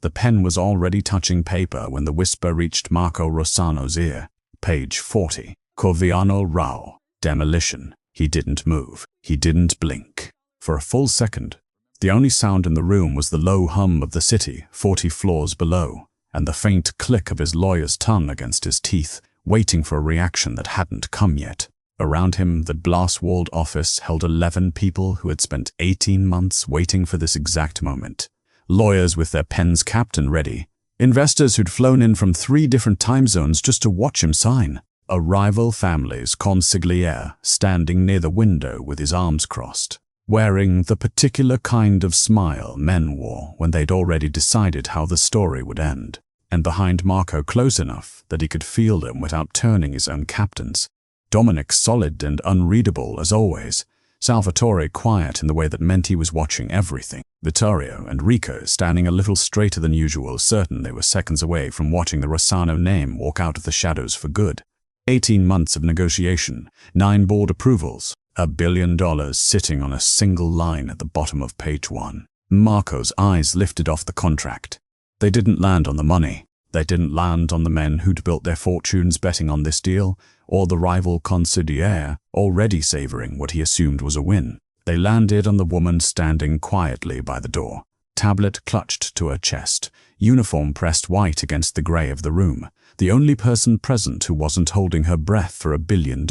The pen was already touching paper when the whisper reached Marco Rossano's ear. Page 40. Corviano Rao. Demolition. He didn't move. He didn't blink. For a full second, the only sound in the room was the low hum of the city 40 floors below, and the faint click of his lawyer's tongue against his teeth, waiting for a reaction that hadn't come yet. Around him, the glass-walled office held 11 people who had spent 18 months waiting for this exact moment. Lawyers with their pens capped and ready. Investors who'd flown in from 3 different time zones just to watch him sign. A rival family's consigliere standing near the window with his arms crossed, wearing the particular kind of smile men wore when they'd already decided how the story would end. And behind Marco close enough that he could feel him without turning his own captains. Dominic solid and unreadable as always. Salvatore quiet in the way that meant he was watching everything. Vittorio and Rico standing a little straighter than usual, certain they were seconds away from watching the Rossano name walk out of the shadows for good. 18 months of negotiation, 9 board approvals, $1 billion sitting on a single line at the bottom of page 1. Marco's eyes lifted off the contract. They didn't land on the money. They didn't land on the men who'd built their fortunes betting on this deal, or the rival consigliere already savoring what he assumed was a win. They landed on the woman standing quietly by the door, tablet clutched to her chest, uniform pressed white against the grey of the room, the only person present who wasn't holding her breath for $1 billion.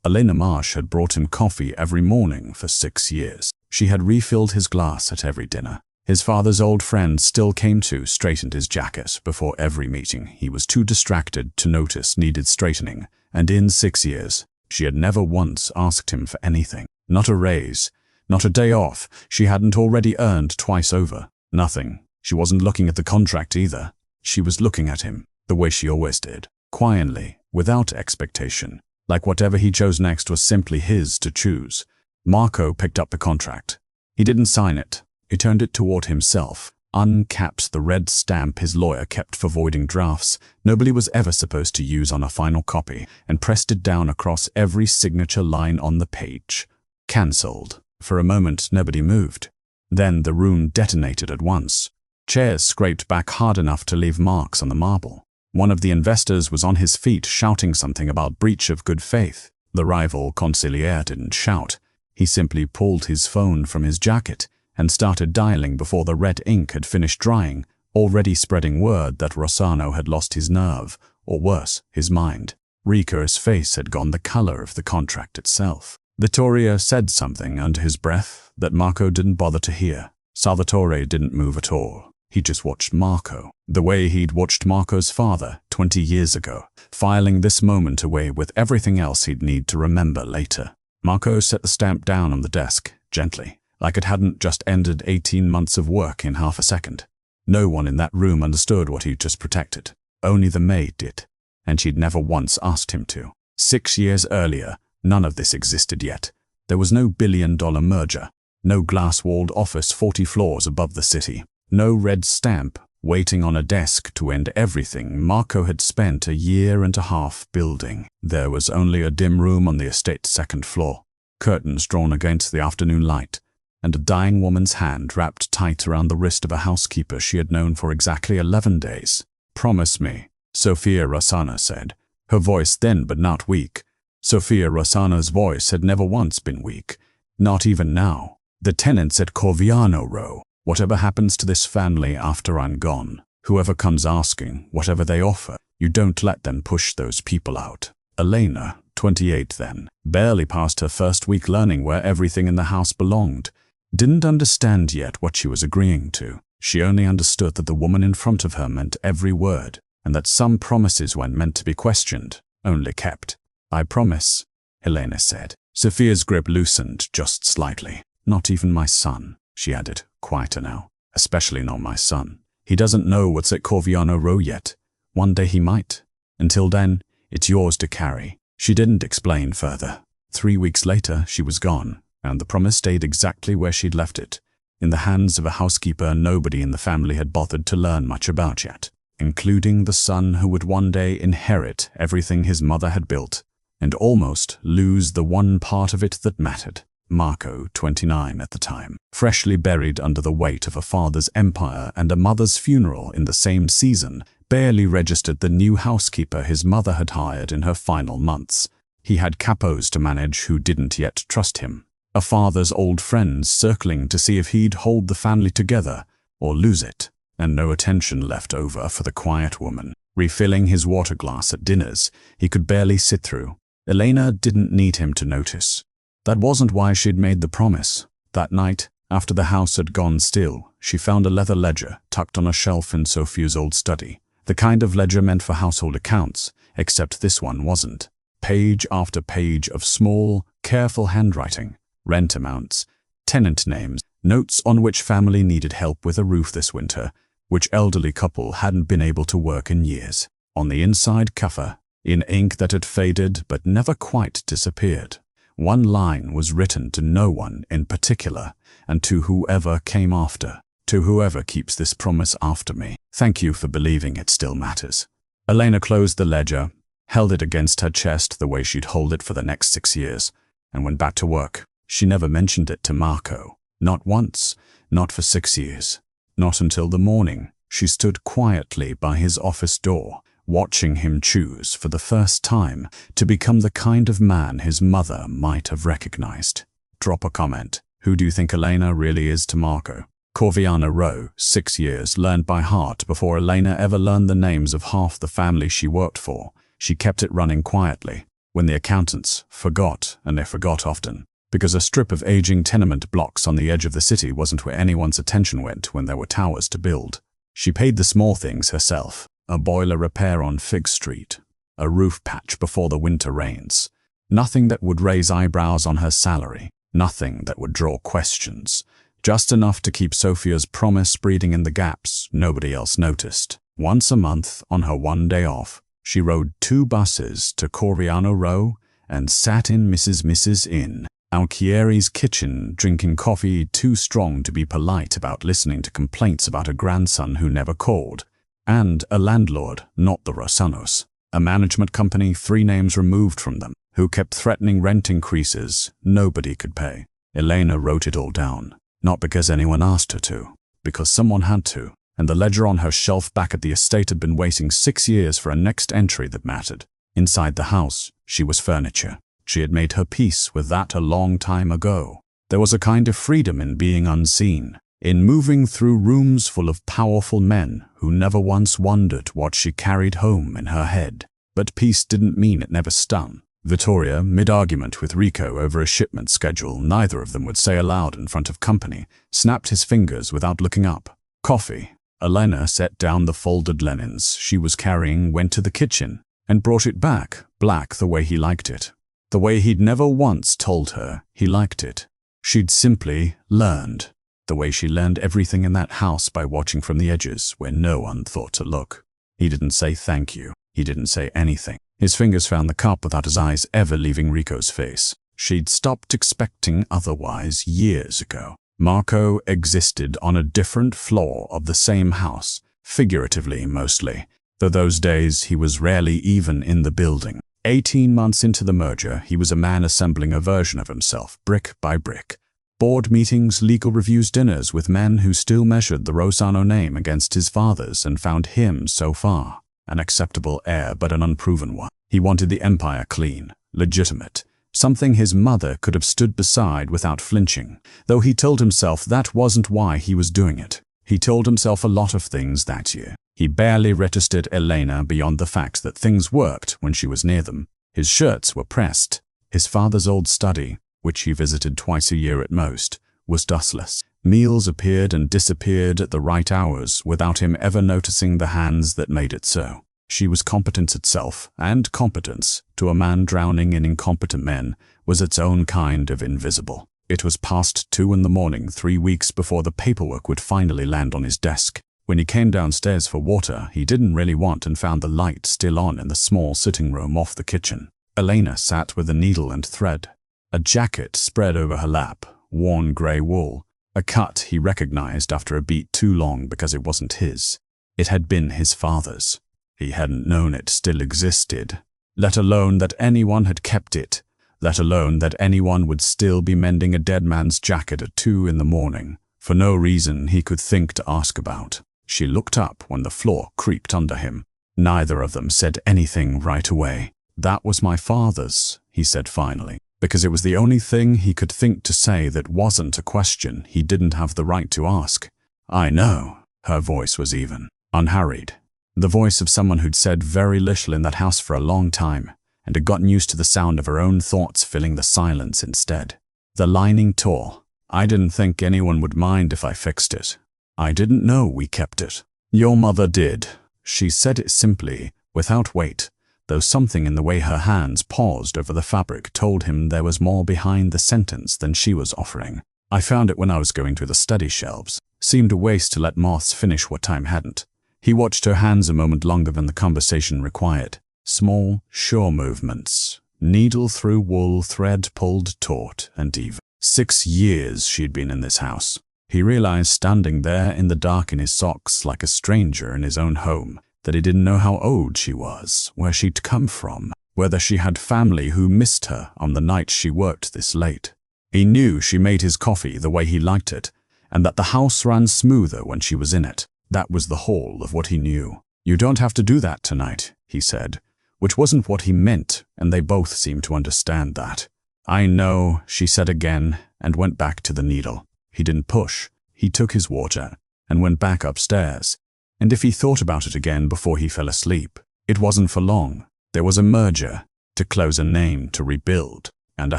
Elena Marsh had brought him coffee every morning for 6 years. She had refilled his glass at every dinner. His father's old friend still came to, straightened his jacket before every meeting he was too distracted to notice needed straightening, and in 6 years, she had never once asked him for anything. Not a raise, not a day off she hadn't already earned twice over. Nothing. She wasn't looking at the contract either. She was looking at him, the way she always did, quietly, without expectation, like whatever he chose next was simply his to choose. Marco picked up the contract. He didn't sign it. He turned it toward himself, uncapped the red stamp his lawyer kept for voiding drafts nobody was ever supposed to use on a final copy, and pressed it down across every signature line on the page. Cancelled. For a moment, nobody moved. Then the room detonated at once. Chairs scraped back hard enough to leave marks on the marble. One of the investors was on his feet shouting something about breach of good faith. The rival consigliere didn't shout. He simply pulled his phone from his jacket and started dialing before the red ink had finished drying, already spreading word that Rossano had lost his nerve, or worse, his mind. Rico's face had gone the color of the contract itself. Vittorio said something under his breath that Marco didn't bother to hear. Salvatore didn't move at all. He just watched Marco, the way he'd watched Marco's father 20 years ago, filing this moment away with everything else he'd need to remember later. Marco set the stamp down on the desk, gently, like it hadn't just ended 18 months of work in half a second. No one in that room understood what he'd just protected. Only the maid did, and she'd never once asked him to. 6 years earlier, none of this existed yet. There was no billion-dollar merger, no glass-walled office 40 floors above the city, no red stamp waiting on a desk to end everything Marco had spent 1.5 years building. There was only a dim room on the estate's 2nd floor, curtains drawn against the afternoon light, and a dying woman's hand wrapped tight around the wrist of a housekeeper she had known for exactly 11 days. "Promise me," Sofia Rossano said, her voice thin but not weak. Sofia Rossano's voice had never once been weak, not even now. "The tenants at Corviano Row. Whatever happens to this family after I'm gone, whoever comes asking, whatever they offer, you don't let them push those people out." Elena, 28 then, barely past her first week learning where everything in the house belonged, didn't understand yet what she was agreeing to. She only understood that the woman in front of her meant every word, and that some promises weren't meant to be questioned, only kept. "I promise," Elena said. Sofia's grip loosened just slightly. "Not even my son," she added, quieter now. "Especially not my son. He doesn't know what's at Corviano Row yet. One day he might. Until then, it's yours to carry." She didn't explain further. 3 weeks later, she was gone, and the promise stayed exactly where she'd left it, in the hands of a housekeeper nobody in the family had bothered to learn much about yet, including the son who would one day inherit everything his mother had built, and almost lose the one part of it that mattered. Marco, 29 at the time, freshly buried under the weight of a father's empire and a mother's funeral in the same season, barely registered the new housekeeper his mother had hired in her final months. He had capos to manage who didn't yet trust him, a father's old friends circling to see if he'd hold the family together or lose it, and no attention left over for the quiet woman. Refilling his water glass at dinners he could barely sit through. Elena didn't need him to notice. That wasn't why she'd made the promise. That night, after the house had gone still, she found a leather ledger tucked on a shelf in Sophia's old study. The kind of ledger meant for household accounts, except this one wasn't. Page after page of small, careful handwriting, rent amounts, tenant names, notes on which family needed help with a roof this winter, which elderly couple hadn't been able to work in years. On the inside cover, in ink that had faded but never quite disappeared, one line was written to no one in particular, and to whoever came after. To whoever keeps this promise after me, thank you for believing it still matters. Elena closed the ledger, held it against her chest the way she'd hold it for the next 6 years, and went back to work. She never mentioned it to Marco. Not once, not for 6 years. Not until the morning she stood quietly by his office door, watching him choose for the first time to become the kind of man his mother might have recognized. Drop a comment. Who do you think Elena really is to Marco? Corviano Row, 6 years, learned by heart before Elena ever learned the names of half the family she worked for. She kept it running quietly. When the accountants forgot, and they forgot often, because a strip of aging tenement blocks on the edge of the city wasn't where anyone's attention went when there were towers to build. She paid the small things herself. A boiler repair on Fig Street, a roof patch before the winter rains. Nothing that would raise eyebrows on her salary, nothing that would draw questions. Just enough to keep Sophia's promise breathing in the gaps nobody else noticed. Once a month, on her one day off, she rode 2 buses to Corviano Row and sat in Mrs. Inn, Alchieri's kitchen, drinking coffee too strong to be polite about listening to complaints about a grandson who never called. And a landlord, not the Rosanos, a management company 3 names removed from them, who kept threatening rent increases nobody could pay. Elena wrote it all down, not because anyone asked her to, because someone had to, and the ledger on her shelf back at the estate had been waiting 6 years for a next entry that mattered. Inside the house, she was furniture. She had made her peace with that a long time ago. There was a kind of freedom in being unseen, in moving through rooms full of powerful men who never once wondered what she carried home in her head. But peace didn't mean it never stung. Vittoria, mid-argument with Rico over a shipment schedule neither of them would say aloud in front of company, snapped his fingers without looking up. Coffee. Elena set down the folded linens she was carrying, went to the kitchen, and brought it back, black the way he liked it. The way he'd never once told her he liked it. She'd simply learned. The way she learned everything in that house by watching from the edges where no one thought to look. He didn't say thank you. He didn't say anything. His fingers found the cup without his eyes ever leaving Rico's face. She'd stopped expecting otherwise years ago. Marco existed on a different floor of the same house, figuratively mostly, though those days he was rarely even in the building. 18 months into the merger, he was a man assembling a version of himself, brick by brick. Board meetings, legal reviews, dinners with men who still measured the Rosano name against his father's and found him, so far, an acceptable heir but an unproven one. He wanted the empire clean, legitimate, something his mother could have stood beside without flinching, though he told himself that wasn't why he was doing it. He told himself a lot of things that year. He barely registered Elena beyond the fact that things worked when she was near them. His shirts were pressed. His father's old study, which he visited twice a year at most, was dustless. Meals appeared and disappeared at the right hours without him ever noticing the hands that made it so. She was competence itself, and competence, to a man drowning in incompetent men, was its own kind of invisible. It was past 2 in the morning, 3 weeks before the paperwork would finally land on his desk. When he came downstairs for water, he didn't really want and found the light still on in the small sitting room off the kitchen. Elena sat with a needle and thread. A jacket spread over her lap, worn grey wool, a cut he recognized after a beat too long because it wasn't his. It had been his father's. He hadn't known it still existed, let alone that anyone had kept it, let alone that anyone would still be mending a dead man's jacket at 2 in the morning, for no reason he could think to ask about. She looked up when the floor creaked under him. Neither of them said anything right away. "That was my father's," he said finally, because it was the only thing he could think to say that wasn't a question he didn't have the right to ask. "I know." Her voice was even, unhurried. The voice of someone who'd said very little in that house for a long time, and had gotten used to the sound of her own thoughts filling the silence instead. The lining tore. "I didn't think anyone would mind if I fixed it. I didn't know we kept it." "Your mother did." She said it simply, without weight, though something in the way her hands paused over the fabric told him there was more behind the sentence than she was offering. "I found it when I was going through the study shelves. Seemed a waste to let moths finish what time hadn't." He watched her hands a moment longer than the conversation required. Small, sure movements. Needle through wool, thread pulled taut and even. 6 years she'd been in this house. He realized, standing there in the dark in his socks like a stranger in his own home, that he didn't know how old she was, where she'd come from, whether she had family who missed her on the nights she worked this late. He knew she made his coffee the way he liked it, and that the house ran smoother when she was in it. That was the whole of what he knew. "You don't have to do that tonight," he said, which wasn't what he meant, and they both seemed to understand that. "I know," she said again, and went back to the needle. He didn't push. He took his water and went back upstairs. And if he thought about it again before he fell asleep, it wasn't for long. There was a merger, to close a name, to rebuild, and a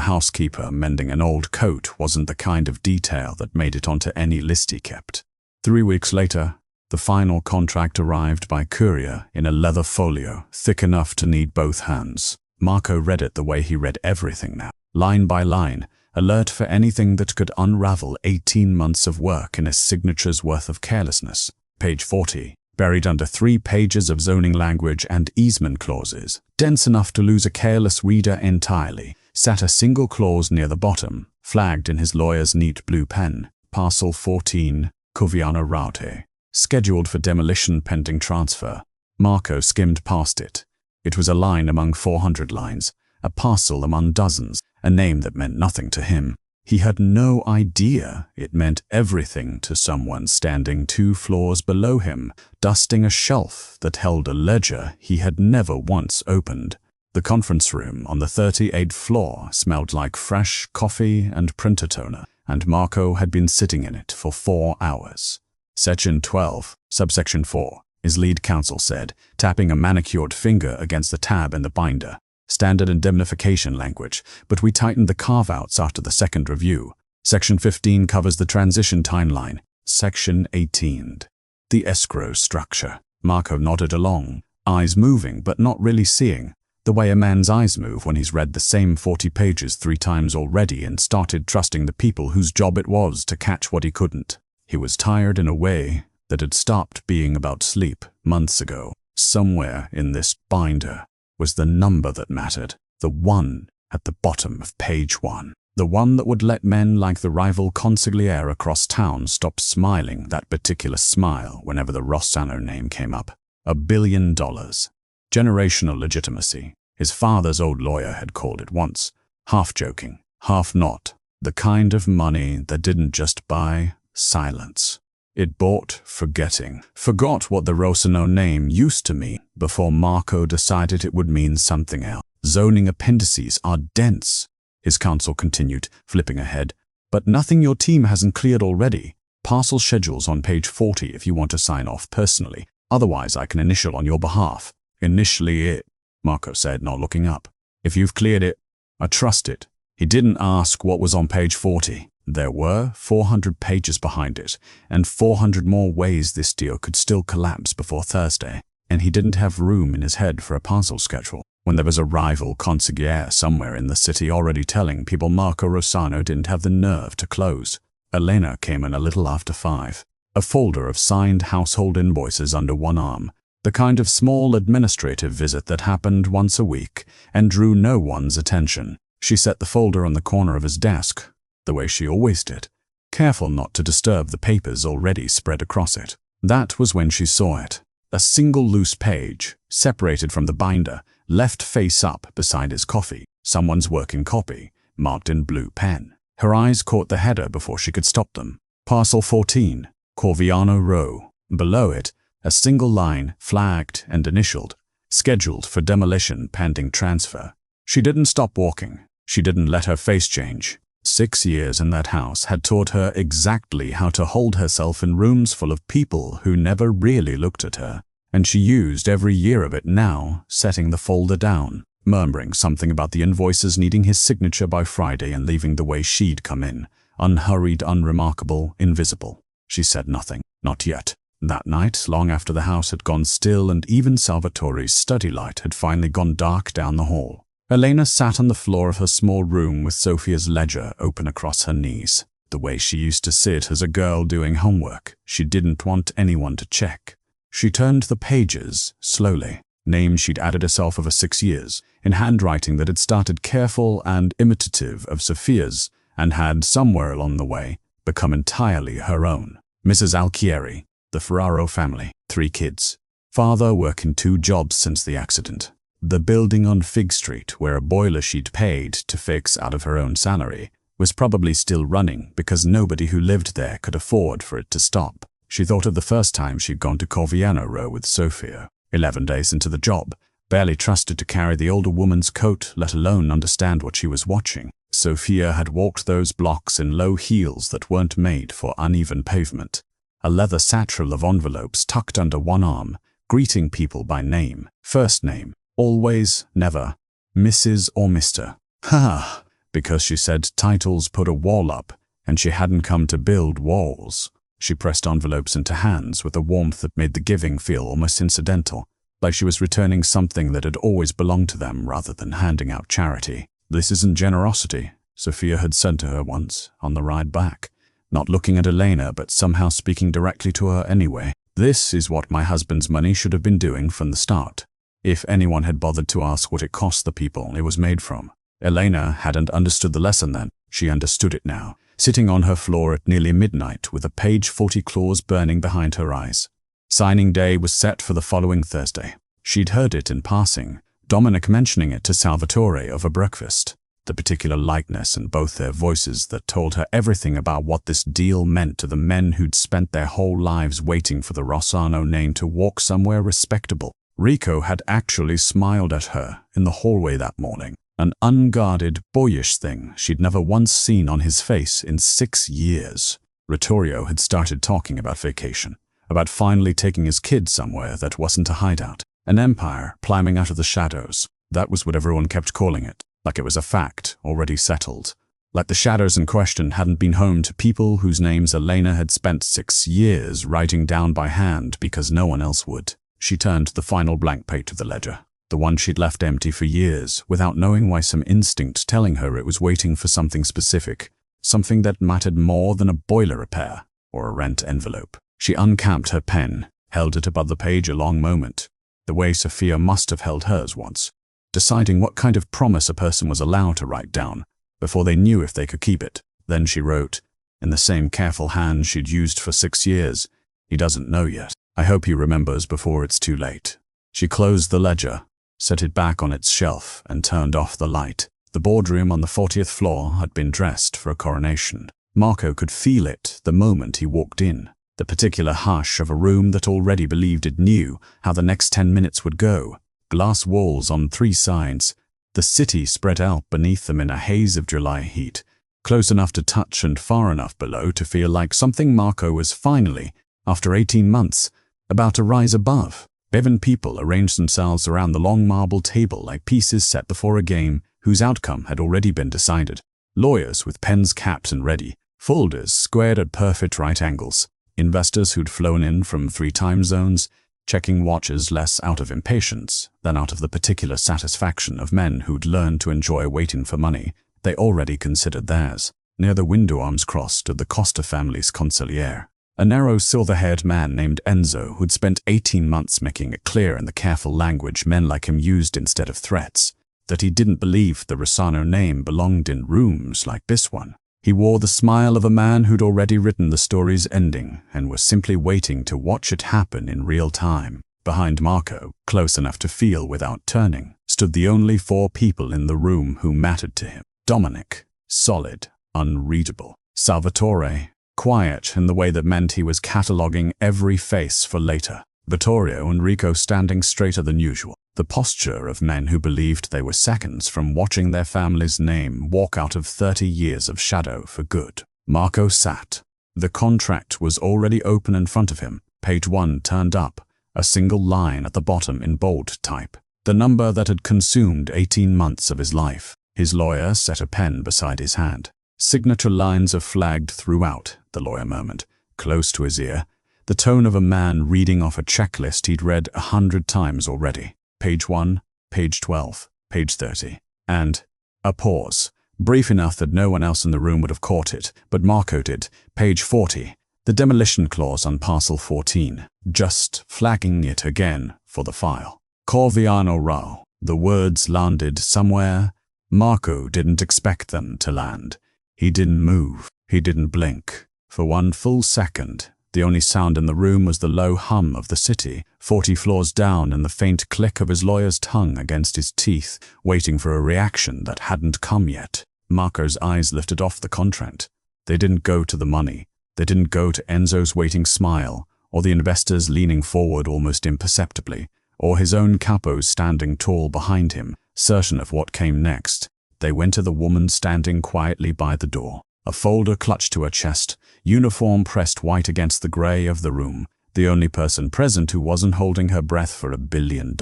housekeeper mending an old coat wasn't the kind of detail that made it onto any list he kept. 3 weeks later, the final contract arrived by courier in a leather folio, thick enough to need both hands. Marco read it the way he read everything now, line by line, alert for anything that could unravel 18 months of work in a signature's worth of carelessness. Page 40, buried under 3 pages of zoning language and easement clauses, dense enough to lose a careless reader entirely, sat a single clause near the bottom, flagged in his lawyer's neat blue pen, Parcel 14, Coviano Raute, scheduled for demolition pending transfer. Marco skimmed past it. It was a line among 400 lines, a parcel among dozens, a name that meant nothing to him. He had no idea it meant everything to someone standing 2 floors below him, dusting a shelf that held a ledger he had never once opened. The conference room on the 38th floor smelled like fresh coffee and printer toner, and Marco had been sitting in it for 4 hours. Section 12, subsection 4, his lead counsel said, tapping a manicured finger against the tab in the binder. Standard indemnification language, but we tightened the carve-outs after the second review. Section 15 covers the transition timeline. Section 18. The escrow structure. Marco nodded along, eyes moving but not really seeing, the way a man's eyes move when he's read the same 40 pages 3 times already and started trusting the people whose job it was to catch what he couldn't. He was tired in a way that had stopped being about sleep months ago. Somewhere in this binder was the number that mattered, the 1 at the bottom of page 1. The one that would let men like the rival consigliere across town stop smiling that particular smile whenever the Rossano name came up. $1 billion. Generational legitimacy, his father's old lawyer had called it once, half joking, half not. The kind of money that didn't just buy silence. It bought forgetting. Forgot what the Rossano name used to mean before Marco decided it would mean something else. Zoning appendices are dense, his counsel continued, flipping ahead. But nothing your team hasn't cleared already. Parcel schedules on page 40 if you want to sign off personally. Otherwise, I can initial on your behalf. Initially it, Marco said, not looking up. If you've cleared it, I trust it. He didn't ask what was on page 40. There were 400 pages behind it, and 400 more ways this deal could still collapse before Thursday, and he didn't have room in his head for a parcel schedule, when there was a rival consigliere somewhere in the city already telling people Marco Rossano didn't have the nerve to close. Elena came in a little after 5, a folder of signed household invoices under one arm, the kind of small administrative visit that happened once a week and drew no one's attention. She set the folder on the corner of his desk, the way she always did, careful not to disturb the papers already spread across it. That was when she saw it. A single loose page, separated from the binder, left face up beside his coffee. Someone's working copy, marked in blue pen. Her eyes caught the header before she could stop them. Parcel 14, Corviano Row. Below it, a single line, flagged and initialed, scheduled for demolition pending transfer. She didn't stop walking. She didn't let her face change. 6 years in that house had taught her exactly how to hold herself in rooms full of people who never really looked at her, and she used every year of it now, setting the folder down, murmuring something about the invoices needing his signature by Friday and leaving the way she'd come in, unhurried, unremarkable, invisible. She said nothing. Not yet. That night, long after the house had gone still and even Salvatore's study light had finally gone dark down the hall, Elena sat on the floor of her small room with Sophia's ledger open across her knees, the way she used to sit as a girl doing homework she didn't want anyone to check. She turned the pages, slowly, names she'd added herself over 6 years, in handwriting that had started careful and imitative of Sophia's and had, somewhere along the way, become entirely her own. Mrs. Alchieri, the Ferraro family, 3 kids. Father working 2 jobs since the accident. The building on Fig Street, where a boiler she'd paid to fix out of her own salary, was probably still running because nobody who lived there could afford for it to stop. She thought of the first time she'd gone to Corviano Row with Sophia, 11 days into the job, barely trusted to carry the older woman's coat, let alone understand what she was watching. Sophia had walked those blocks in low heels that weren't made for uneven pavement, a leather satchel of envelopes tucked under one arm, greeting people by name, first name, always, never, Mrs. or Mr. Ha! Because she said titles put a wall up, and she hadn't come to build walls. She pressed envelopes into hands with a warmth that made the giving feel almost incidental, like she was returning something that had always belonged to them rather than handing out charity. This isn't generosity, Sophia had said to her once, on the ride back, not looking at Elena but somehow speaking directly to her anyway. This is what my husband's money should have been doing from the start. If anyone had bothered to ask what it cost the people it was made from. Elena hadn't understood the lesson then. She understood it now, sitting on her floor at nearly midnight with a page 40 clause burning behind her eyes. Signing day was set for the following Thursday. She'd heard it in passing, Dominic mentioning it to Salvatore over breakfast. The particular likeness in both their voices that told her everything about what this deal meant to the men who'd spent their whole lives waiting for the Rossano name to walk somewhere respectable. Rico had actually smiled at her in the hallway that morning, an unguarded, boyish thing she'd never once seen on his face in 6 years. Vittorio had started talking about vacation, about finally taking his kids somewhere that wasn't a hideout, an empire climbing out of the shadows. That was what everyone kept calling it, like it was a fact already settled. Like the shadows in question hadn't been home to people whose names Elena had spent 6 years writing down by hand because no one else would. She turned to the final blank page of the ledger, the one she'd left empty for years, without knowing why, some instinct telling her it was waiting for something specific, something that mattered more than a boiler repair or a rent envelope. She uncapped her pen, held it above the page a long moment, the way Sophia must have held hers once, deciding what kind of promise a person was allowed to write down before they knew if they could keep it. Then she wrote, in the same careful hand she'd used for 6 years, "He doesn't know yet. I hope he remembers before it's too late." She closed the ledger, set it back on its shelf, and turned off the light. The boardroom on the 40th floor had been dressed for a coronation. Marco could feel it the moment he walked in, the particular hush of a room that already believed it knew how the next 10 minutes would go. Glass walls on 3 sides, the city spread out beneath them in a haze of July heat, close enough to touch and far enough below to feel like something Marco was finally, after 18 months, about to rise above. 11 people arranged themselves around the long marble table like pieces set before a game whose outcome had already been decided. Lawyers with pens capped and ready, folders squared at perfect right angles, investors who'd flown in from 3 time zones, checking watches less out of impatience than out of the particular satisfaction of men who'd learned to enjoy waiting for money they already considered theirs. Near the window arms crossed stood the Costa family's consigliere, a narrow silver-haired man named Enzo who'd spent 18 months making it clear in the careful language men like him used instead of threats that he didn't believe the Rossano name belonged in rooms like this one. He wore the smile of a man who'd already written the story's ending and was simply waiting to watch it happen in real time. Behind Marco, close enough to feel without turning, stood the only 4 people in the room who mattered to him. Dominic, solid, unreadable. Salvatore, quiet in the way that meant he was cataloging every face for later. Vittorio and Rico standing straighter than usual. The posture of men who believed they were seconds from watching their family's name walk out of 30 years of shadow for good. Marco sat. The contract was already open in front of him. Page 1 turned up, a single line at the bottom in bold type. The number that had consumed 18 months of his life. His lawyer set a pen beside his hand. Signature lines are flagged throughout, the lawyer murmured, close to his ear, the tone of a man reading off a checklist he'd read 100 times already. Page 1, page 12, page 30. And a pause, brief enough that no one else in the room would have caught it, but Marco did. Page 40, the demolition clause on parcel 14, just flagging it again for the file. Corviano Rao. The words landed somewhere. Marco didn't expect them to land. He didn't move. He didn't blink. For 1 full second, the only sound in the room was the low hum of the city, 40 floors down, and the faint click of his lawyer's tongue against his teeth, waiting for a reaction that hadn't come yet. Marco's eyes lifted off the contract. They didn't go to the money. They didn't go to Enzo's waiting smile, or the investors leaning forward almost imperceptibly, or his own capos standing tall behind him, certain of what came next. They went to the woman standing quietly by the door, a folder clutched to her chest, uniform pressed white against the gray of the room, the only person present who wasn't holding her breath for $1 billion.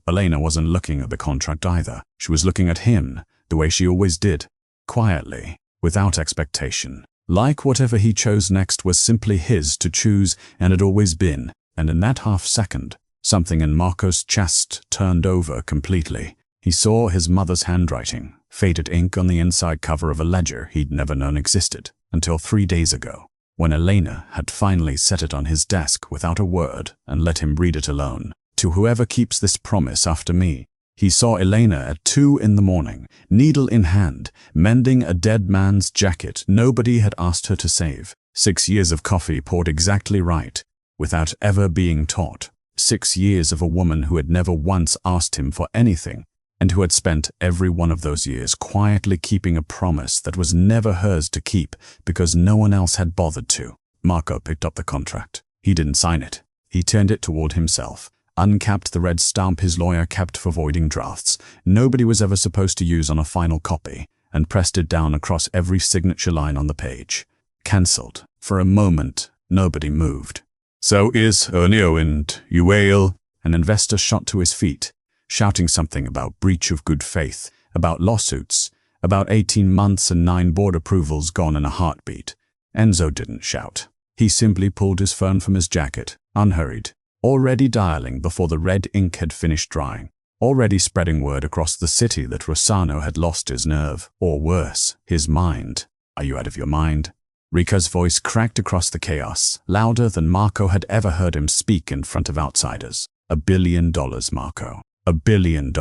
Elena wasn't looking at the contract either. She was looking at him, the way she always did, quietly, without expectation. Like whatever he chose next was simply his to choose and had always been, and in that half-second, something in Marco's chest turned over completely. He saw his mother's handwriting, faded ink on the inside cover of a ledger he'd never known existed, until 3 days ago, when Elena had finally set it on his desk without a word and let him read it alone. To whoever keeps this promise after me. He saw Elena at 2 in the morning, needle in hand, mending a dead man's jacket nobody had asked her to save. 6 years of coffee poured exactly right, without ever being taught. 6 years of a woman who had never once asked him for anything, and who had spent every one of those years quietly keeping a promise that was never hers to keep because no one else had bothered to. Marco picked up the contract. He didn't sign it. He turned it toward himself, uncapped the red stamp his lawyer kept for voiding drafts nobody was ever supposed to use on a final copy, and pressed it down across every signature line on the page. Cancelled. For a moment, nobody moved. "So is Ernio and Uail." An investor shot to his feet, shouting something about breach of good faith, about lawsuits, about 18 months and 9 board approvals gone in a heartbeat. Enzo didn't shout. He simply pulled his phone from his jacket, unhurried, already dialing before the red ink had finished drying, already spreading word across the city that Rossano had lost his nerve, or worse, his mind. "Are you out of your mind?" Rico's voice cracked across the chaos, louder than Marco had ever heard him speak in front of outsiders. $1 billion, Marco. $1 billion.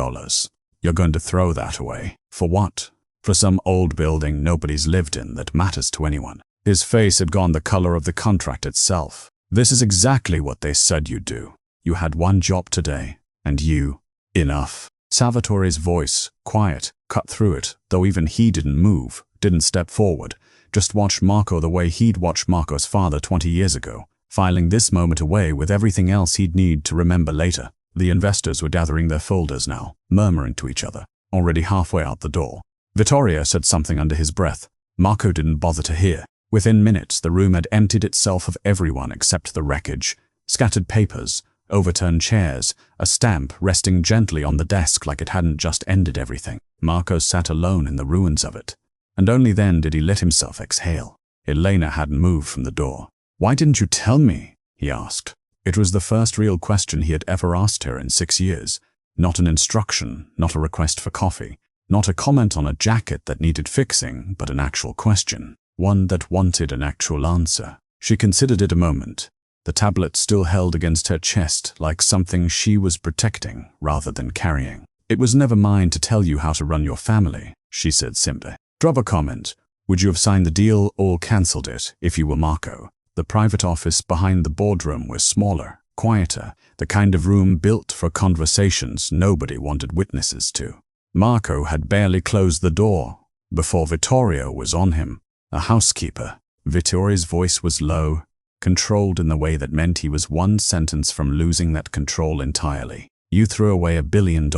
You're going to throw that away. For what? For some old building nobody's lived in that matters to anyone. His face had gone the color of the contract itself. "This is exactly what they said you'd do. You had one job today, and you..." "Enough." Salvatore's voice, quiet, cut through it, though even he didn't move, didn't step forward, just watched Marco the way he'd watched Marco's father 20 years ago, filing this moment away with everything else he'd need to remember later. The investors were gathering their folders now, murmuring to each other, already halfway out the door. Vittorio said something under his breath. Marco didn't bother to hear. Within minutes, the room had emptied itself of everyone except the wreckage. Scattered papers, overturned chairs, a stamp resting gently on the desk like it hadn't just ended everything. Marco sat alone in the ruins of it. And only then did he let himself exhale. Elena hadn't moved from the door. "Why didn't you tell me?" he asked. It was the first real question he had ever asked her in 6 years. Not an instruction, not a request for coffee, not a comment on a jacket that needed fixing, but an actual question. One that wanted an actual answer. She considered it a moment, the tablet still held against her chest like something she was protecting rather than carrying. "It was never mine to tell you how to run your family," she said simply. "Drop a comment. Would you have signed the deal or cancelled it if you were Marco?" The private office behind the boardroom was smaller, quieter, the kind of room built for conversations nobody wanted witnesses to. Marco had barely closed the door before Vittorio was on him. A housekeeper. Vittorio's voice was low, controlled in the way that meant he was one sentence from losing that control entirely. You threw away $1 billion,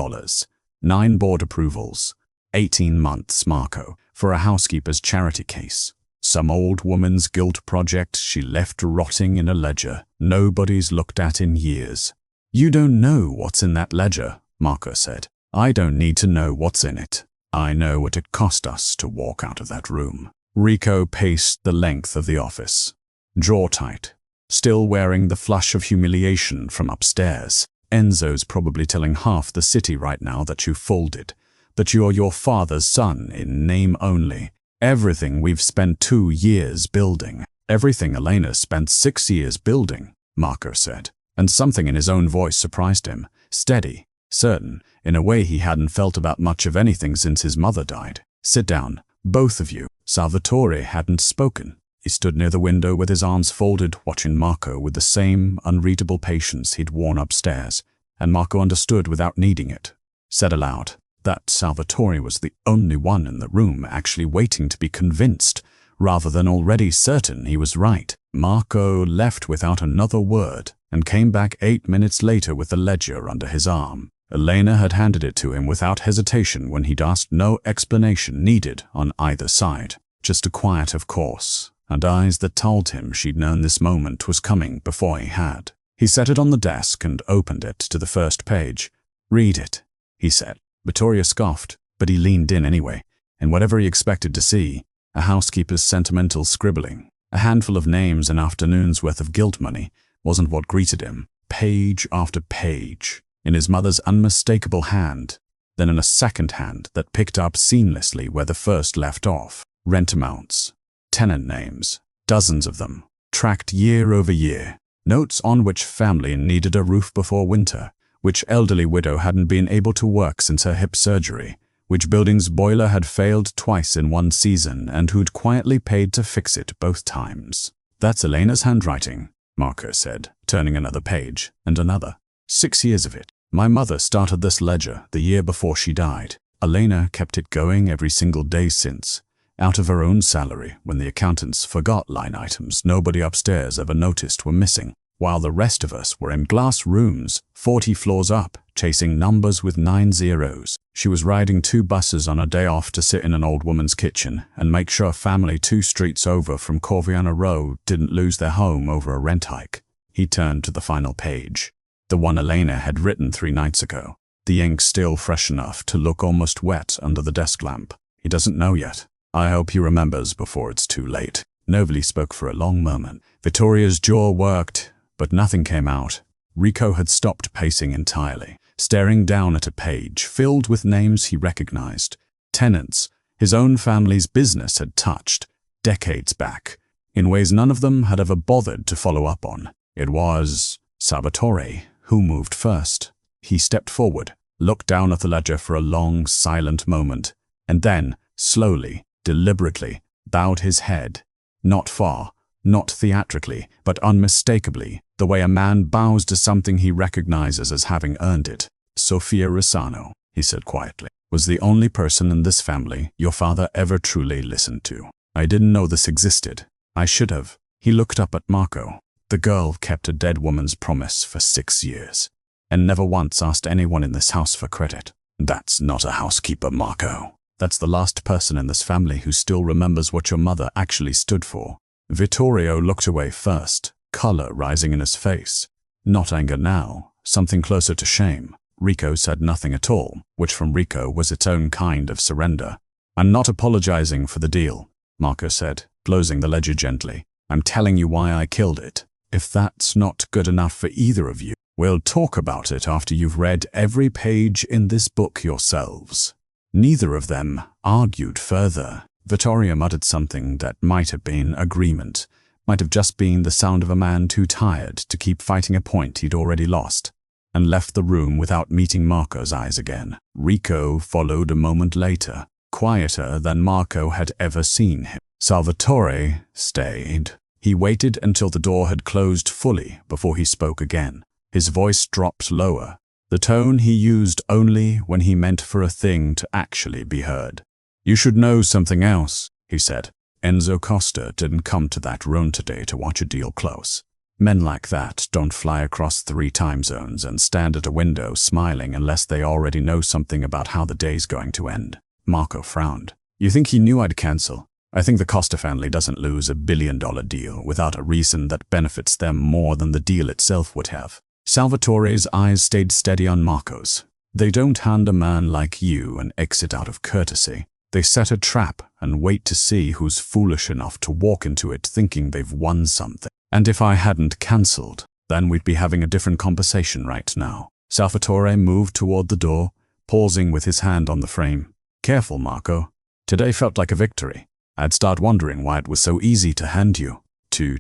9 board approvals, 18 months, Marco, for a housekeeper's charity case. Some old woman's guilt project she left rotting in a ledger nobody's looked at in years. You don't know what's in that ledger, Marco said. I don't need to know what's in it. I know what it cost us to walk out of that room. Rico paced the length of the office, jaw tight, still wearing the flush of humiliation from upstairs. Enzo's probably telling half the city right now that you folded, that you're your father's son in name only. Everything we've spent 2 years building. Everything Elena spent 6 years building, Marco said. And something in his own voice surprised him. Steady, certain, in a way he hadn't felt about much of anything since his mother died. Sit down, both of you. Salvatore hadn't spoken. He stood near the window with his arms folded, watching Marco with the same unreadable patience he'd worn upstairs. And Marco understood without needing it. Said aloud that Salvatore was the only one in the room actually waiting to be convinced, rather than already certain he was right. Marco left without another word and came back 8 minutes later with the ledger under his arm. Elena had handed it to him without hesitation when he'd asked. No explanation needed on either side. Just a quiet of course, and eyes that told him she'd known this moment was coming before he had. He set it on the desk and opened it to the first page. Read it, he said. Vittorio scoffed, but he leaned in anyway, and whatever he expected to see, a housekeeper's sentimental scribbling, a handful of names and afternoons' worth of guilt money, wasn't what greeted him. Page after page, in his mother's unmistakable hand, then in a second hand that picked up seamlessly where the first left off. Rent amounts, tenant names, dozens of them, tracked year over year. Notes on which family needed a roof before winter, which elderly widow hadn't been able to work since her hip surgery, which building's boiler had failed twice in one season and who'd quietly paid to fix it both times. That's Elena's handwriting, Marco said, turning another page, and another. 6 years of it. My mother started this ledger the year before she died. Elena kept it going every single day since, out of her own salary when the accountants forgot line items nobody upstairs ever noticed were missing, while the rest of us were in glass rooms 40 floors up, chasing numbers with 9 zeros. She was riding 2 buses on a day off to sit in an old woman's kitchen and make sure family 2 streets over from Corviano Row didn't lose their home over a rent hike. He turned to the final page, the one Elena had written 3 nights ago, the ink still fresh enough to look almost wet under the desk lamp. He doesn't know yet. I hope he remembers before it's too late. Nobody spoke for a long moment. Vittorio's jaw worked, but nothing came out. Rico had stopped pacing entirely, staring down at a page filled with names he recognized. Tenants his own family's business had touched, decades back, in ways none of them had ever bothered to follow up on. It was Salvatore who moved first. He stepped forward, looked down at the ledger for a long, silent moment, and then, slowly, deliberately, bowed his head. Not far, not theatrically, but unmistakably, the way a man bows to something he recognizes as having earned it. Sofia Rossano, he said quietly, was the only person in this family your father ever truly listened to. I didn't know this existed. I should have. He looked up at Marco. The girl kept a dead woman's promise for 6 years, and never once asked anyone in this house for credit. That's not a housekeeper, Marco. That's the last person in this family who still remembers what your mother actually stood for. Vittorio looked away first, color rising in his face. Not anger now, something closer to shame. Rico said nothing at all, which from Rico was its own kind of surrender. I'm not apologizing for the deal, Marco said, closing the ledger gently. I'm telling you why I killed it. If that's not good enough for either of you, we'll talk about it after you've read every page in this book yourselves. Neither of them argued further. Vittorio muttered something that might have been agreement, might have just been the sound of a man too tired to keep fighting a point he'd already lost, and left the room without meeting Marco's eyes again. Rico followed a moment later, quieter than Marco had ever seen him. Salvatore stayed. He waited until the door had closed fully before he spoke again. His voice dropped lower, the tone he used only when he meant for a thing to actually be heard. "You should know something else," he said. "Enzo Costa didn't come to that room today to watch a deal close. Men like that don't fly across 3 time zones and stand at a window smiling unless they already know something about how the day's going to end." Marco frowned. "You think he knew I'd cancel? I think the Costa family doesn't lose a billion-dollar deal without a reason that benefits them more than the deal itself would have." Salvatore's eyes stayed steady on Marco's. "They don't hand a man like you an exit out of courtesy. They set a trap and wait to see who's foolish enough to walk into it thinking they've won something. And if I hadn't cancelled, then we'd be having a different conversation right now." Salvatore moved toward the door, pausing with his hand on the frame. "Careful, Marco. Today felt like a victory. I'd start wondering why it was so easy to hand you. To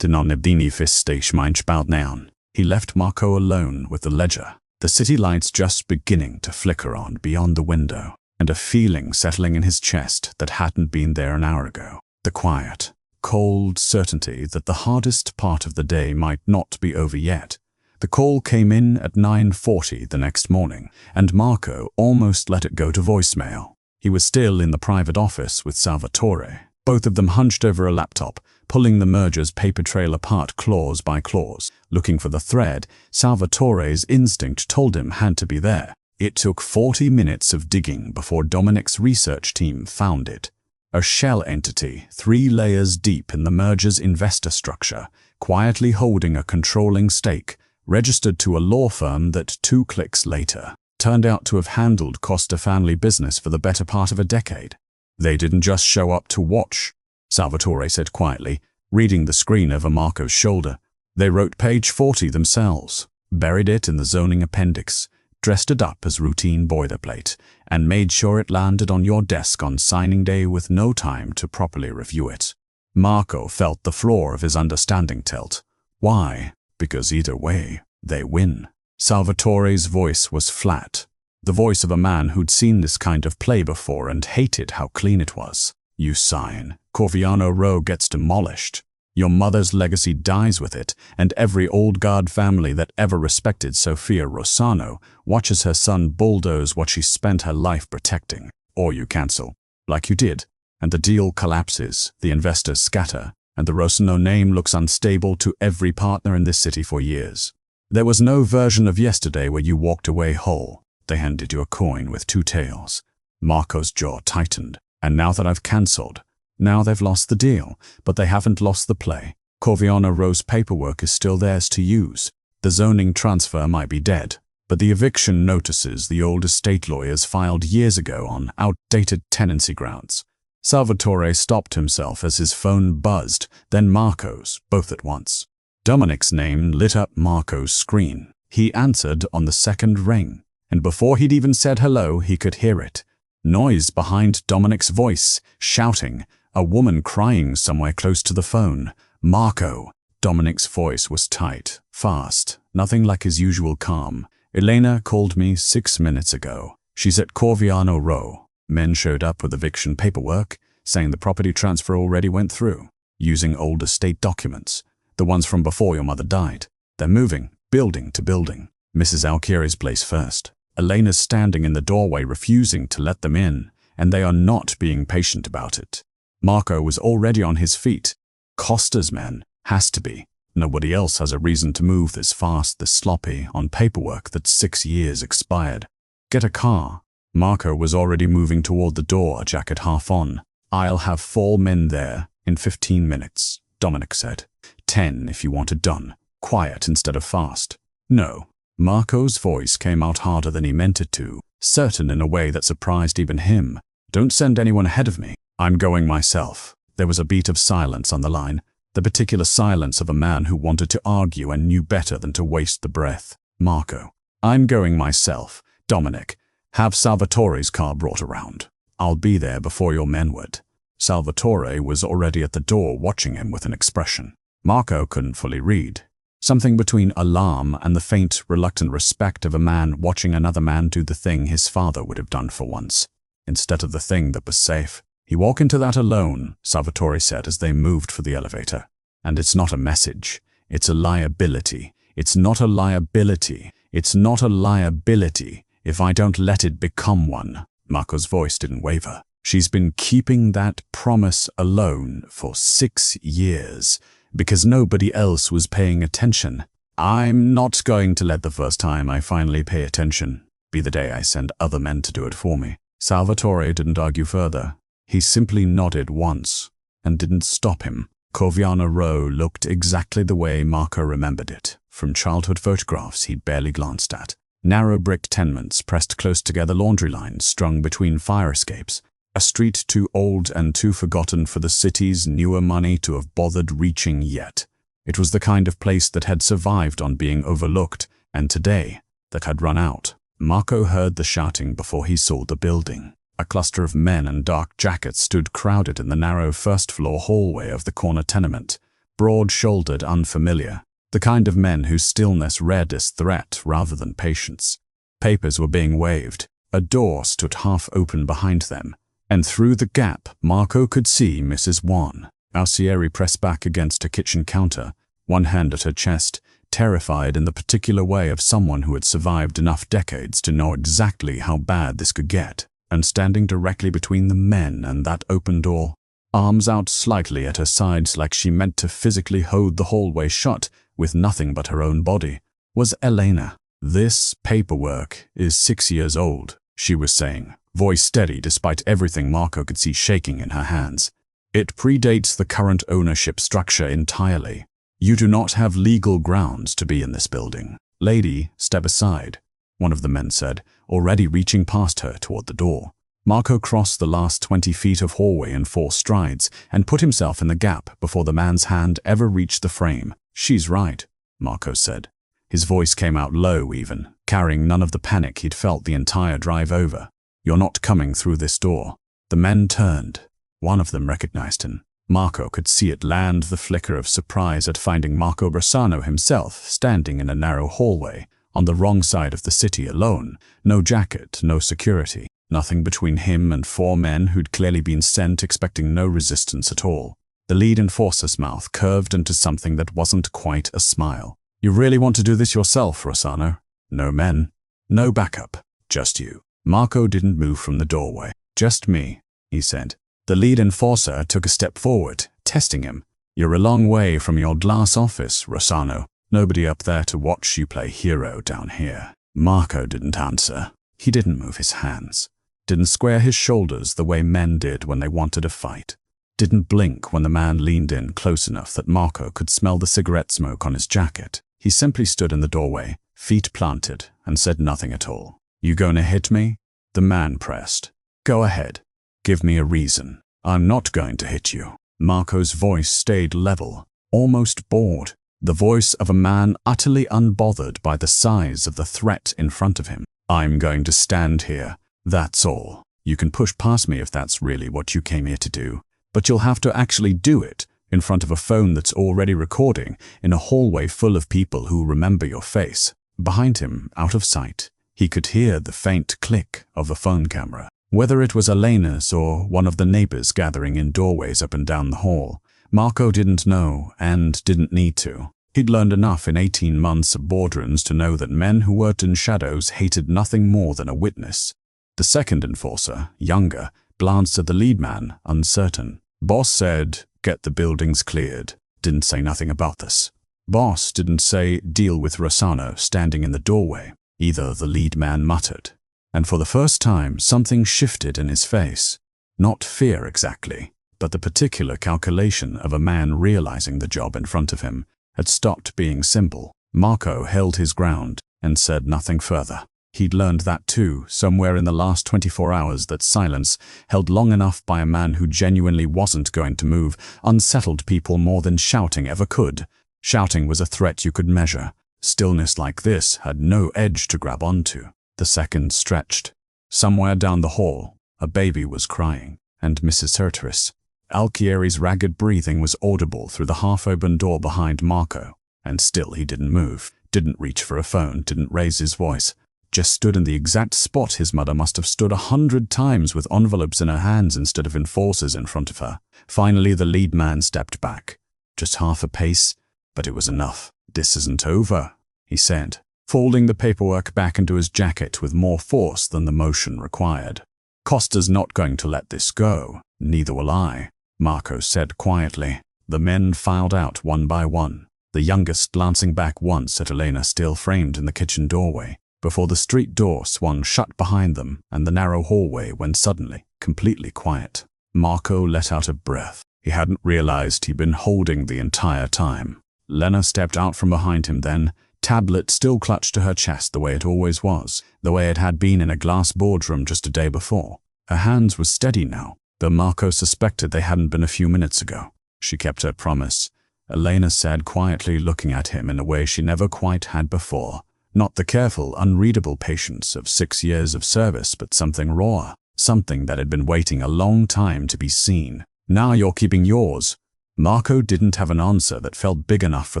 non-nebdini fistech mein spout noun." He left Marco alone with the ledger, the city lights just beginning to flicker on beyond the window, and a feeling settling in his chest that hadn't been there an hour ago. The quiet, cold certainty that the hardest part of the day might not be over yet. The call came in at 9:40 the next morning, and Marco almost let it go to voicemail. He was still in the private office with Salvatore, both of them hunched over a laptop, pulling the merger's paper trail apart clause by clause, looking for the thread Salvatore's instinct told him had to be there. It took 40 minutes of digging before Dominic's research team found it. A shell entity 3 layers deep in the merger's investor structure, quietly holding a controlling stake, registered to a law firm that 2 clicks later turned out to have handled Costa family business for the better part of a decade. "They didn't just show up to watch," Salvatore said quietly, reading the screen over Marco's shoulder. "They wrote page 40 themselves, buried it in the zoning appendix, dressed it up as routine boilerplate, and made sure it landed on your desk on signing day with no time to properly review it." Marco felt the floor of his understanding tilt. Why? Because either way, they win. Salvatore's voice was flat, the voice of a man who'd seen this kind of play before and hated how clean it was. "You sign, Corviano Row gets demolished. Your mother's legacy dies with it, and every old guard family that ever respected Sofia Rossano watches her son bulldoze what she spent her life protecting. Or you cancel, like you did, and the deal collapses, the investors scatter, and the Rossano name looks unstable to every partner in this city for years. There was no version of yesterday where you walked away whole. They handed you a coin with 2 tails. Marco's jaw tightened. "And now that I've cancelled, now they've lost the deal, but they haven't lost the play. Corviano Row's paperwork is still theirs to use. The zoning transfer might be dead, but the eviction notices the old estate lawyers filed years ago on outdated tenancy grounds." Salvatore stopped himself as his phone buzzed, then Marco's, both at once. Dominic's name lit up Marco's screen. He answered on the second ring, and before he'd even said hello, he could hear it. Noise behind Dominic's voice, shouting, a woman crying somewhere close to the phone. "Marco." Dominic's voice was tight, fast, nothing like his usual calm. "Elena called me 6 minutes ago. She's at Corviano Row. Men showed up with eviction paperwork, saying the property transfer already went through, using old estate documents, the ones from before your mother died. They're moving, building to building. Mrs. Alchieri's place first. Elena's standing in the doorway refusing to let them in, and they are not being patient about it." Marco was already on his feet. Costa's men, has to be. Nobody else has a reason to move this fast, this sloppy, on paperwork that's 6 years expired. "Get a car." Marco was already moving toward the door, jacket half on. "I'll have 4 men there in 15 minutes, Dominic said. 10 if you want it done. Quiet instead of fast." "No." Marco's voice came out harder than he meant it to, certain in a way that surprised even him. "Don't send anyone ahead of me. I'm going myself." There was a beat of silence on the line, the particular silence of a man who wanted to argue and knew better than to waste the breath. "Marco, I'm going myself. Dominic, have Salvatore's car brought around. I'll be there before your men would." Salvatore was already at the door watching him with an expression Marco couldn't fully read. Something between alarm and the faint, reluctant respect of a man watching another man do the thing his father would have done for once, instead of the thing that was safe. "You walk into that alone," Salvatore said as they moved for the elevator. "And it's not a message, it's a liability. It's not a liability. It's not a liability if I don't let it become one. Marco's voice didn't waver. She's been keeping that promise alone for 6 years because nobody else was paying attention. I'm not going to let the first time I finally pay attention be the day I send other men to do it for me. Salvatore didn't argue further. He simply nodded once and didn't stop him. Corviano Row looked exactly the way Marco remembered it, from childhood photographs he'd barely glanced at. Narrow brick tenements pressed close together, laundry lines strung between fire escapes. A street too old and too forgotten for the city's newer money to have bothered reaching yet. It was the kind of place that had survived on being overlooked, and today, that had run out. Marco heard the shouting before he saw the building. A cluster of men in dark jackets stood crowded in the narrow first-floor hallway of the corner tenement, broad-shouldered, unfamiliar, the kind of men whose stillness read as threat rather than patience. Papers were being waved. A door stood half open behind them, and through the gap Marco could see Mrs. Juan. Alcieri pressed back against a kitchen counter, one hand at her chest, terrified in the particular way of someone who had survived enough decades to know exactly how bad this could get. And standing directly between the men and that open door, arms out slightly at her sides like she meant to physically hold the hallway shut with nothing but her own body, was Elena. This paperwork is 6 years old, she was saying, voice steady despite everything Marco could see shaking in her hands. It predates the current ownership structure entirely. You do not have legal grounds to be in this building. Lady, step aside, one of the men said, already reaching past her toward the door. Marco crossed the last 20 feet of hallway in 4 strides and put himself in the gap before the man's hand ever reached the frame. She's right, Marco said. His voice came out low even, carrying none of the panic he'd felt the entire drive over. You're not coming through this door. The men turned. One of them recognized him. Marco could see it land the flicker of surprise at finding Marco Rossano himself standing in a narrow hallway, on the wrong side of the city alone. No jacket, no security. Nothing between him and 4 men who'd clearly been sent expecting no resistance at all. The lead enforcer's mouth curved into something that wasn't quite a smile. You really want to do this yourself, Rossano? No men. No backup. Just you. Marco didn't move from the doorway. Just me, he said. The lead enforcer took a step forward, testing him. You're a long way from your glass office, Rossano. Nobody up there to watch you play hero down here. Marco didn't answer. He didn't move his hands. Didn't square his shoulders the way men did when they wanted a fight. Didn't blink when the man leaned in close enough that Marco could smell the cigarette smoke on his jacket. He simply stood in the doorway, feet planted, and said nothing at all. You gonna hit me? The man pressed. Go ahead. Give me a reason. I'm not going to hit you. Marco's voice stayed level, almost bored. The voice of a man utterly unbothered by the size of the threat in front of him. I'm going to stand here. That's all. You can push past me if that's really what you came here to do. But you'll have to actually do it in front of a phone that's already recording in a hallway full of people who remember your face. Behind him, out of sight, he could hear the faint click of a phone camera. Whether it was Elena's or one of the neighbors gathering in doorways up and down the hall, Marco didn't know and didn't need to. He'd learned enough in 18 months of boardrooms to know that men who worked in shadows hated nothing more than a witness. The second enforcer, younger, glanced at the lead man, uncertain. Boss said, get the buildings cleared. Didn't say nothing about this. Boss didn't say, deal with Rossano standing in the doorway. Either, the lead man muttered. And for the first time, something shifted in his face. Not fear exactly, but the particular calculation of a man realizing the job in front of him had stopped being simple. Marco held his ground and said nothing further. He'd learned that too, somewhere in the last 24 hours, that silence, held long enough by a man who genuinely wasn't going to move, unsettled people more than shouting ever could. Shouting was a threat you could measure. Stillness like this had no edge to grab onto. The seconds stretched. Somewhere down the hall, a baby was crying, and Mrs. Hurtris. Alcieri's ragged breathing was audible through the half-open door behind Marco, and still he didn't move, didn't reach for a phone, didn't raise his voice. Just stood in the exact spot his mother must have stood 100 times with envelopes in her hands instead of enforcers in front of her. Finally, the lead man stepped back. Just half a pace, but it was enough. This isn't over, he said, folding the paperwork back into his jacket with more force than the motion required. Costa's not going to let this go. Neither will I, Marco said quietly. The men filed out one by one, the youngest glancing back once at Elena still framed in the kitchen doorway, before the street door swung shut behind them and the narrow hallway went suddenly completely quiet. Marco let out a breath. He hadn't realized he'd been holding the entire time. Lena stepped out from behind him then, tablet still clutched to her chest the way it always was, the way it had been in a glass boardroom just a day before. Her hands were steady now, though Marco suspected they hadn't been a few minutes ago. She kept her promise, Elena said quietly, looking at him in a way she never quite had before. Not the careful, unreadable patience of 6 years of service, but something raw, something that had been waiting a long time to be seen. Now you're keeping yours. Marco didn't have an answer that felt big enough for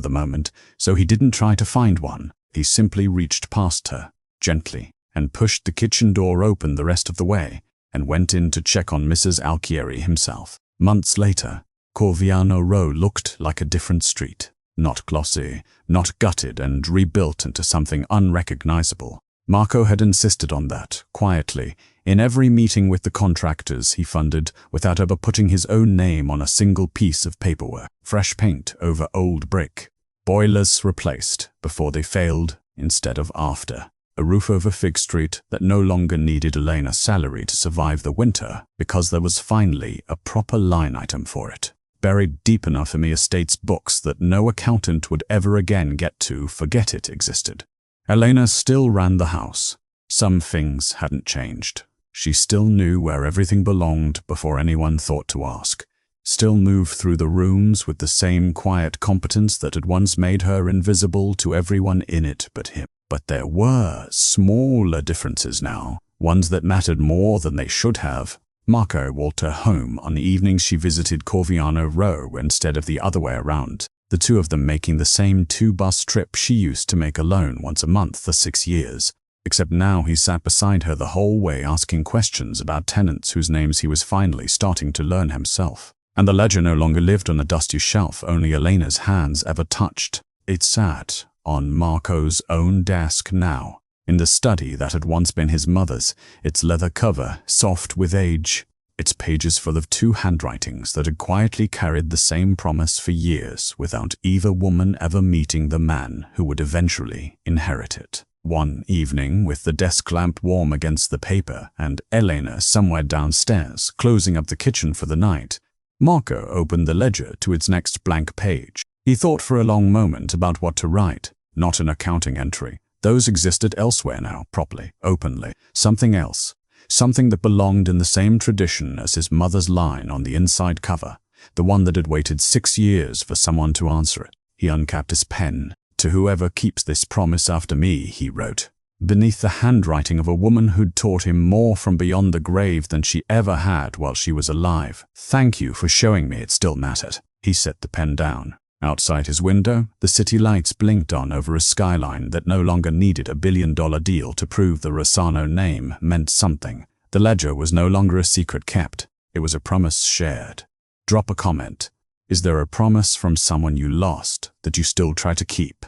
the moment, so he didn't try to find one. He simply reached past her, gently, and pushed the kitchen door open the rest of the way, and went in to check on Mrs. Alchieri himself. Months later, Corviano Row looked like a different street. Not glossy, not gutted and rebuilt into something unrecognizable. Marco had insisted on that, quietly, in every meeting with the contractors he funded, without ever putting his own name on a single piece of paperwork. Fresh paint over old brick. Boilers replaced before they failed instead of after. A roof over Fig Street that no longer needed Elena's salary to survive the winter because there was finally a proper line item for it. Buried deep enough in the estate's books that no accountant would ever again get to forget it existed. Elena still ran the house. Some things hadn't changed. She still knew where everything belonged before anyone thought to ask. Still moved through the rooms with the same quiet competence that had once made her invisible to everyone in it but him. But there were smaller differences now, ones that mattered more than they should have. Marco walked her home on the evenings she visited Corviano Row instead of the other way around, the two of them making the same 2-bus trip she used to make alone once a month for 6 years. Except now he sat beside her the whole way asking questions about tenants whose names he was finally starting to learn himself. And the ledger no longer lived on a dusty shelf only Elena's hands ever touched. It sat on Marco's own desk now, in the study that had once been his mother's, its leather cover soft with age, its pages full of 2 handwritings that had quietly carried the same promise for years without either woman ever meeting the man who would eventually inherit it. One evening, with the desk lamp warm against the paper and Elena somewhere downstairs closing up the kitchen for the night, Marco opened the ledger to its next blank page. He thought for a long moment about what to write. Not an accounting entry. Those existed elsewhere now, properly, openly. Something else. Something that belonged in the same tradition as his mother's line on the inside cover, the one that had waited 6 years for someone to answer it. He uncapped his pen. To whoever keeps this promise after me, he wrote, beneath the handwriting of a woman who'd taught him more from beyond the grave than she ever had while she was alive. Thank you for showing me it still mattered. He set the pen down. Outside his window, the city lights blinked on over a skyline that no longer needed a billion-dollar deal to prove the Rossano name meant something. The ledger was no longer a secret kept. It was a promise shared. Drop a comment. Is there a promise from someone you lost that you still try to keep?